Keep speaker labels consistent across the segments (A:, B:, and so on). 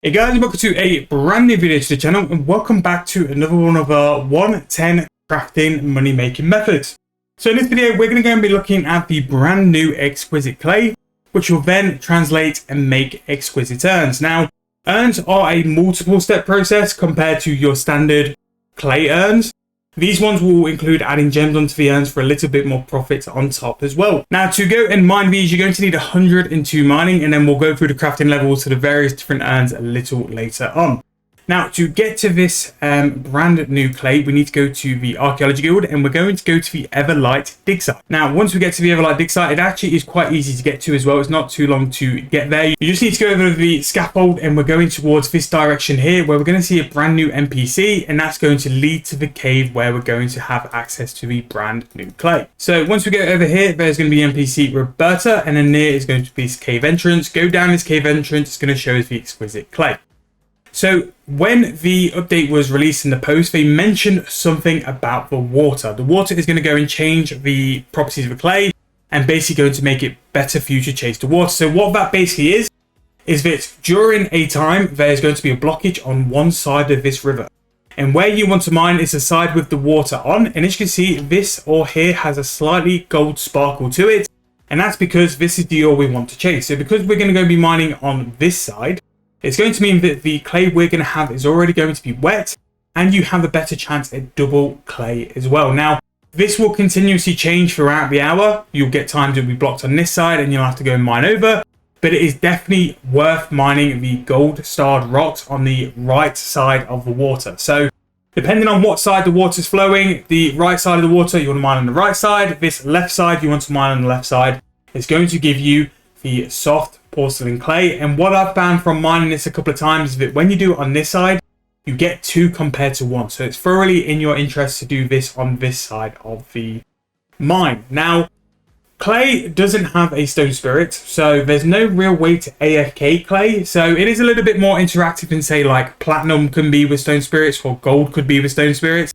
A: Hey guys, welcome to a brand new video to the channel and welcome back to another one of our 110 crafting money making methods. So in this video we're going to be looking at the brand new exquisite clay, which will then translate and make exquisite urns. Now urns are a multiple step process compared to your standard clay urns. These ones will include adding gems onto the urns for a little bit more profit on top as well. Now to go and mine these, you're going to need 102 mining, and then we'll go through the crafting levels to the various different urns a little later on. Now to get to this brand new clay, we need to go to the Archaeology Guild and we're going to go to the Everlight dig site. Now once we get to the Everlight dig site, it actually is quite easy to get to as well. It's not too long to get there. You just need to go over the scaffold and we're going towards this direction here where we're going to see a brand new NPC, and that's going to lead to the cave where we're going to have access to the brand new clay. So once we get over here, there's going to be NPC Roberta, and then there is going to be this cave entrance. Go down this cave entrance, it's going to show us the exquisite clay. So when the update was released in the post, they mentioned something about the water. The water is going to go and change the properties of the clay and basically going to make it better for you to chase the water. So what that basically is that during a time, there's going to be a blockage on one side of this river. And where you want to mine is the side with the water on. And as you can see, this ore here has a slightly gold sparkle to it. And that's because this is the ore we want to chase. So because we're going to go be mining on this side, it's going to mean that the clay we're going to have is already going to be wet, and you have a better chance at double clay as well. Now, this will continuously change throughout the hour. You'll get times it'll be blocked on this side and you'll have to go and mine over, but it is definitely worth mining the gold starred rocks on the right side of the water. So depending on what side the water is flowing, the right side of the water, you want to mine on the right side. This left side, you want to mine on the left side. It's going to give you the soft porcelain clay. And what I've found from mining this a couple of times is that when you do it on this side, you get 2 compared to 1. So it's thoroughly in your interest to do this on this side of the mine. Now, clay doesn't have a stone spirit, so there's no real way to AFK clay. So it is a little bit more interactive than say like platinum can be with stone spirits or gold could be with stone spirits.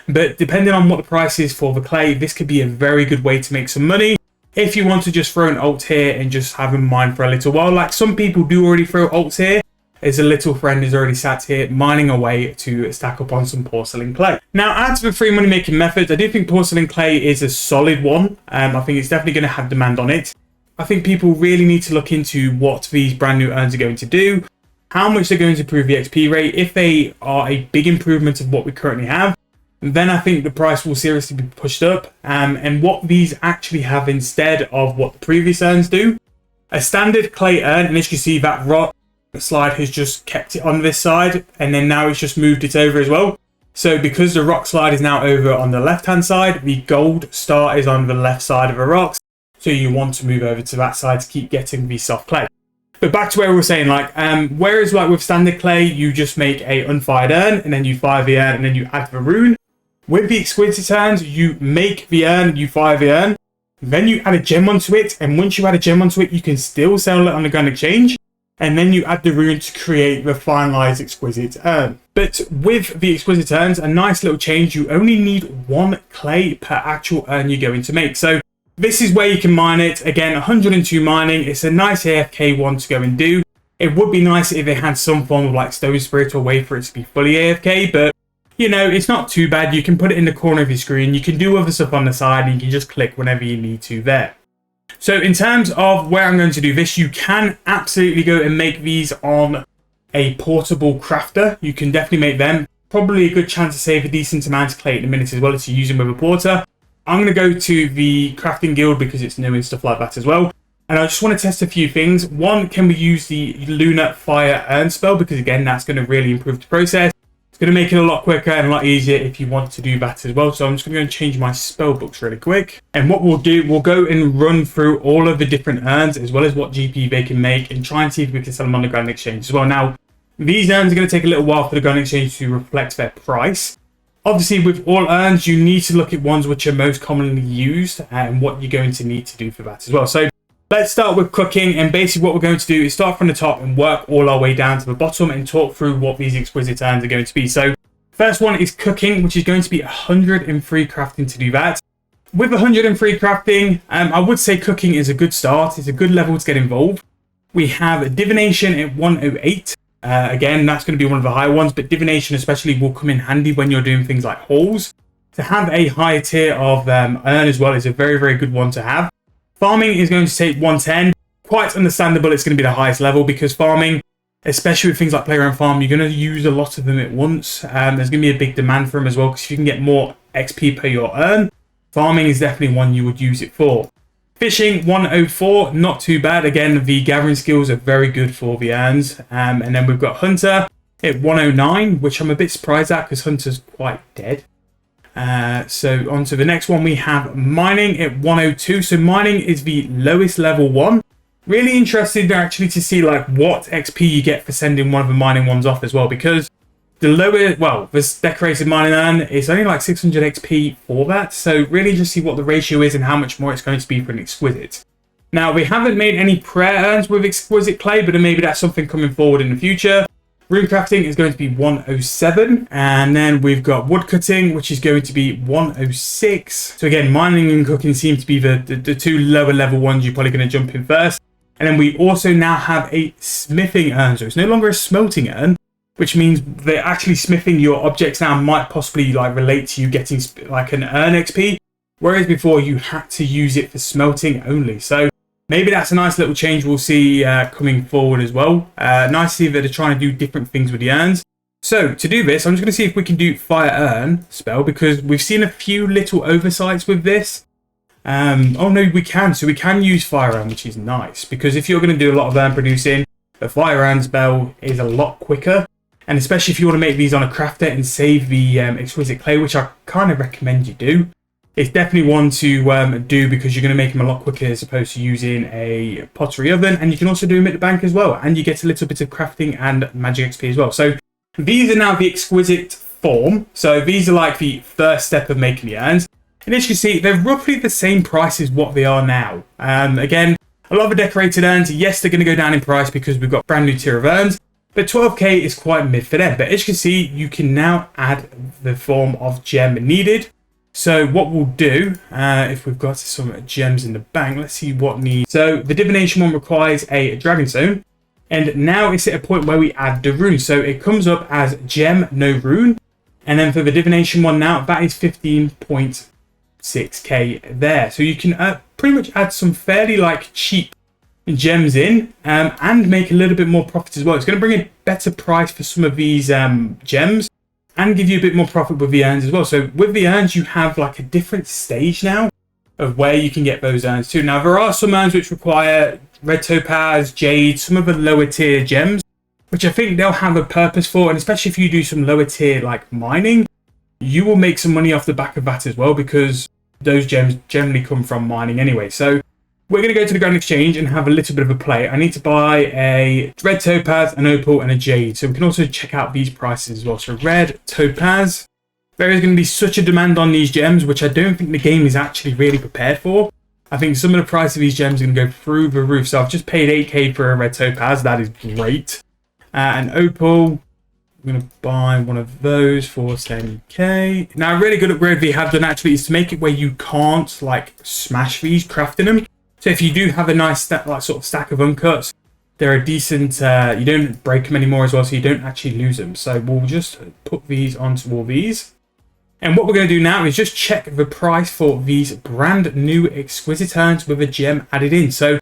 A: But depending on what the price is for the clay, this could be a very good way to make some money. If you want to just throw an alt here and just have them mine for a little while, like some people do already throw alts here, as a little friend is already sat here mining away to stack up on some porcelain clay. Now, out of the 3 money making methods, I do think porcelain clay is a solid one. I think it's definitely going to have demand on it. I think people really need to look into what these brand new urns are going to do, how much they're going to improve the XP rate. If they are a big improvement of what we currently have, then I think the price will seriously be pushed up. And what these actually have instead of what the previous urns do, a standard clay urn, and as you can see, that rock slide has just kept it on this side, and then now it's just moved it over as well. So because the rock slide is now over on the left hand side, the gold star is on the left side of the rocks, so you want to move over to that side to keep getting the soft clay. But back to where we were saying, like whereas like with standard clay you just make a unfired urn and then you fire the urn and then you add the rune, with the exquisite urns, you make the urn, you fire the urn, then you add a gem onto it, and once you add a gem onto it, you can still sell it on the Grand Exchange, and then you add the rune to create the finalized exquisite urn. But with the exquisite urns, a nice little change, you only need 1 clay per actual urn you're going to make. So this is where you can mine it. Again, 102 mining. It's a nice AFK one to go and do. It would be nice if they had some form of like stone spirit or way for it to be fully AFK, but you know, it's not too bad. You can put it in the corner of your screen. You can do other stuff on the side and you can just click whenever you need to there. So in terms of where I'm going to do this, you can absolutely go and make these on a portable crafter. You can definitely make them. Probably a good chance to save a decent amount of clay in a minute as well as you use them with a porter. I'm going to go to the crafting guild because it's new and stuff like that as well. And I just want to test a few things. One, can we use the Lunar Fire Urn spell? Because again, that's going to really improve the process. It's going to make it a lot quicker and a lot easier if you want to do that as well. So I'm just going to go and change my spell books really quick. And what we'll do, we'll go and run through all of the different urns as well as what GP they can make and try and see if we can sell them on the Grand Exchange as well. Now, these urns are going to take a little while for the Grand Exchange to reflect their price. Obviously, with all urns, you need to look at ones which are most commonly used and what you're going to need to do for that as well. So let's start with cooking, and basically what we're going to do is start from the top and work all our way down to the bottom and talk through what these exquisite urns are going to be. So first one is cooking, which is going to be 103 crafting to do that. With 103 crafting, I would say cooking is a good start. It's a good level to get involved. We have divination at 108. Again, that's going to be one of the higher ones, but divination especially will come in handy when you're doing things like hauls. To have a higher tier of urn as well is a very, very good one to have. Farming is going to take 110. Quite understandable it's going to be the highest level, because farming, especially with things like player and farm, you're going to use a lot of them at once. There's going to be a big demand for them as well, because if you can get more XP per your urn, farming is definitely one you would use it for. Fishing 104, not too bad. Again, the gathering skills are very good for the urns. And then we've got hunter at 109, which I'm a bit surprised at because hunter's quite dead. So on to the next one, we have mining at 102. So mining is the lowest level one. Really interested actually to see like what XP you get for sending one of the mining ones off as well, because the lower, well, this decorated mining urn is only like 600 XP for that. So really just see what the ratio is and how much more it's going to be for an exquisite. Now, we haven't made any prayer urns with exquisite clay, but maybe that's something coming forward in the future. Rune crafting is going to be 107. And then we've got wood cutting, which is going to be 106. So again, mining and cooking seem to be the two lower level ones you're probably going to jump in first. And then we also now have a smithing urn. So it's no longer a smelting urn, which means that actually smithing your objects now might possibly like relate to you getting like an urn XP, whereas before you had to use it for smelting only. So maybe that's a nice little change we'll see coming forward as well. Nice to see that they're trying to do different things with the urns. So to do this, I'm just going to see if we can do fire urn spell, because we've seen a few little oversights with this. Oh no, we can. So we can use fire urn, which is nice, because if you're going to do a lot of urn producing, the fire urn spell is a lot quicker. And especially if you want to make these on a crafter and save the exquisite clay, which I kind of recommend you do. It's definitely one to do, because you're going to make them a lot quicker as opposed to using a pottery oven. And you can also do them at the bank as well. And you get a little bit of crafting and magic XP as well. So these are now the exquisite form. So these are like the first step of making the urns. And as you can see, they're roughly the same price as what they are now. Again, a lot of the decorated urns, yes, they're going to go down in price because we've got brand new tier of urns. But 12k is quite mid for them. But as you can see, you can now add the form of gem needed. So what we'll do, if we've got some gems in the bank, let's see what needs. So the divination one requires a dragon stone. And now it's at a point where we add the rune. So it comes up as gem, no rune. And then for the divination one now, that is 15.6k there. So you can pretty much add some fairly like cheap gems in and make a little bit more profit as well. It's going to bring a better price for some of these gems and give you a bit more profit with the urns as well. So with the urns, you have like a different stage now of where you can get those urns too. Now, there are some urns which require red topaz, jade, some of the lower tier gems, which I think they'll have a purpose for. And especially if you do some lower tier like mining, you will make some money off the back of that as well, because those gems generally come from mining anyway. So we're going to go to the Grand Exchange and have a little bit of a play. I need to buy a red topaz, an opal, and a jade. So we can also check out these prices as well. So red topaz. There is going to be such a demand on these gems, which I don't think the game is actually really prepared for. I think some of the price of these gems are going to go through the roof. So I've just paid 8k for a red topaz. That is great. An opal. I'm going to buy one of those for 10k. Now, a really good upgrade they have done actually is to make it where you can't like smash these crafting them. So if you do have a nice stack, like sort of stack of uncuts, they're a decent, you don't break them anymore as well, so you don't actually lose them. So we'll just put these onto all these. And what we're going to do now is just check the price for these brand new exquisite urns with a gem added in. So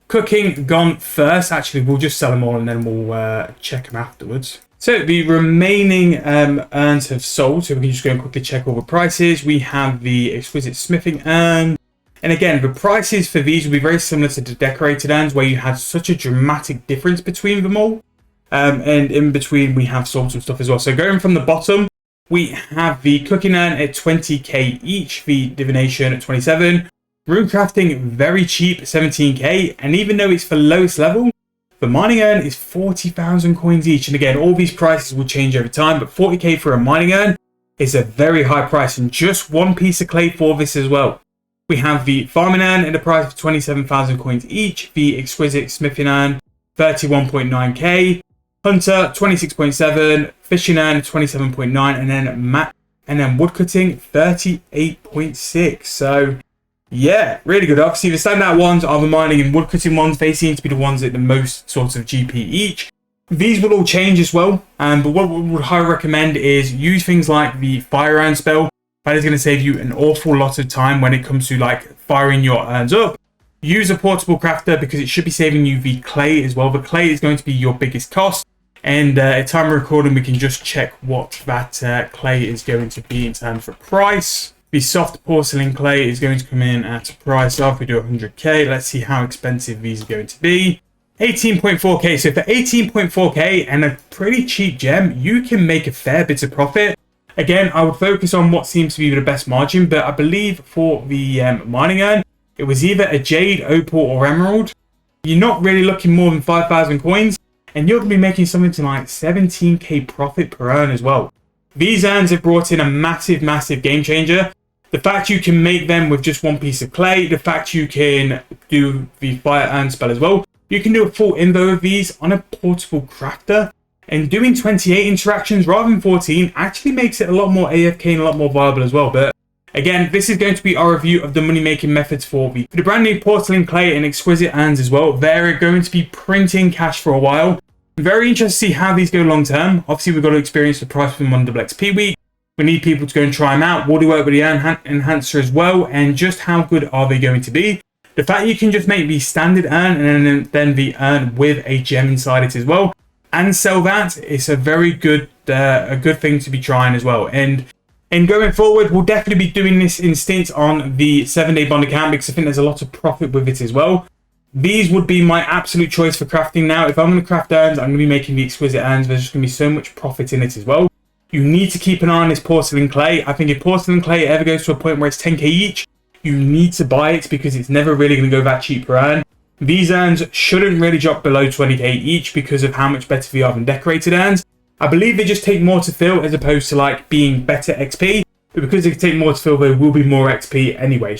A: cooking gone first. Actually, we'll just sell them all and then we'll check them afterwards. So the remaining urns have sold, so we can just go and quickly check all the prices. We have the exquisite smithing urn. And again, the prices for these will be very similar to the decorated urns, where you had such a dramatic difference between them all. And in between, we have sold some stuff as well. So going from the bottom, we have the cooking urn at 20k each, the divination at 27. Rune crafting, very cheap, 17k. And even though it's for lowest level, the mining urn is 40,000 coins each. And again, all these prices will change over time, but 40k for a mining urn is a very high price. And just one piece of clay for this as well. We have the farming urn at a price of 27,000 coins each. The exquisite smithing urn, 31.9k. Hunter, 26.7. Fishing urn, 27.9. And then woodcutting, 38.6. So yeah, really good. Obviously, the standout ones are the mining and woodcutting ones. They seem to be the ones at the most sort of GP each. These will all change as well, but what we would highly recommend is use things like the fire urn spell. That is going to save you an awful lot of time when it comes to like firing your urns up. Use a portable crafter because it should be saving you the clay as well. The clay is going to be your biggest cost. And at time of recording, we can just check what that clay is going to be in terms of price. The soft porcelain clay is going to come in at a price of, we do 100k. Let's see how expensive these are going to be. 18.4k. So for 18.4k and a pretty cheap gem, you can make a fair bit of profit. Again, I would focus on what seems to be the best margin, but I believe for the mining urn, it was either a jade, opal, or emerald. You're not really looking more than 5,000 coins. And you're going to be making something to like 17k profit per urn as well. These urns have brought in a massive, massive game changer. The fact you can make them with just one piece of clay, the fact you can do the fire urn spell as well. You can do a full invo of these on a portable crafter. And doing 28 interactions rather than 14 actually makes it a lot more AFK and a lot more viable as well. But again, this is going to be our review of the money-making methods for the brand new porcelain clay and exquisite urns as well. They're going to be printing cash for a while. I'm very interested to see how these go long term. Obviously, we've got to experience the price from on XP week. We need people to go and try them out. Will they work with the enhancer as well? And just how good are they going to be? The fact you can just make the standard urn and then the urn with a gem inside it as well, and sell that, it's a very good thing to be trying as well. And going forward, we'll definitely be doing this in stints on the 7-day bond account because I think there's a lot of profit with it as well. These would be my absolute choice for crafting now. If I'm going to craft urns, I'm going to be making the exquisite urns. There's just going to be so much profit in it as well. You need to keep an eye on this porcelain clay. I think if porcelain clay ever goes to a point where it's 10k each, you need to buy it because it's never really going to go that cheap per urn. These urns shouldn't really drop below 20k each because of how much better they are than decorated urns. I believe they just take more to fill as opposed to like being better XP. But because they take more to fill, there will be more XP anyway.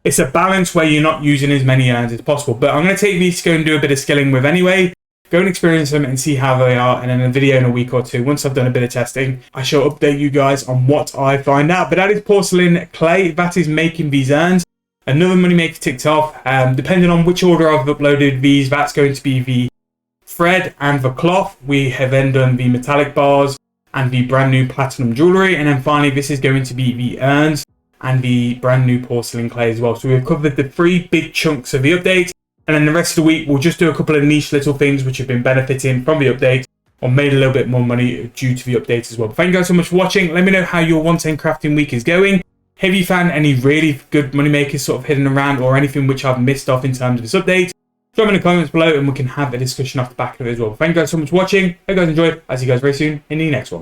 A: It's a balance where you're not using as many urns as possible. But I'm going to take these to go and do a bit of skilling with anyway. Go and experience them and see how they are. And then a video in a week or two, once I've done a bit of testing, I shall update you guys on what I find out. But that is porcelain clay. That is making these urns. Another money maker ticked off. Depending on which order I've uploaded these, that's going to be the thread and the cloth. We have then done the metallic bars and the brand new platinum jewelry. And then finally, this is going to be the urns and the brand new porcelain clay as well. So we've covered the 3 big chunks of the update, and then the rest of the week we'll just do a couple of niche little things which have been benefiting from the update or made a little bit more money due to the update as well. But thank you guys so much for watching. Let me know how your 110 crafting week is going. Have you found any really good money makers sort of hidden around, or anything which I've missed off in terms of this update? Drop in the comments below and we can have a discussion off the back of it as well. Thank you guys so much for watching. Hope you guys enjoyed. I'll see you guys very soon in the next one.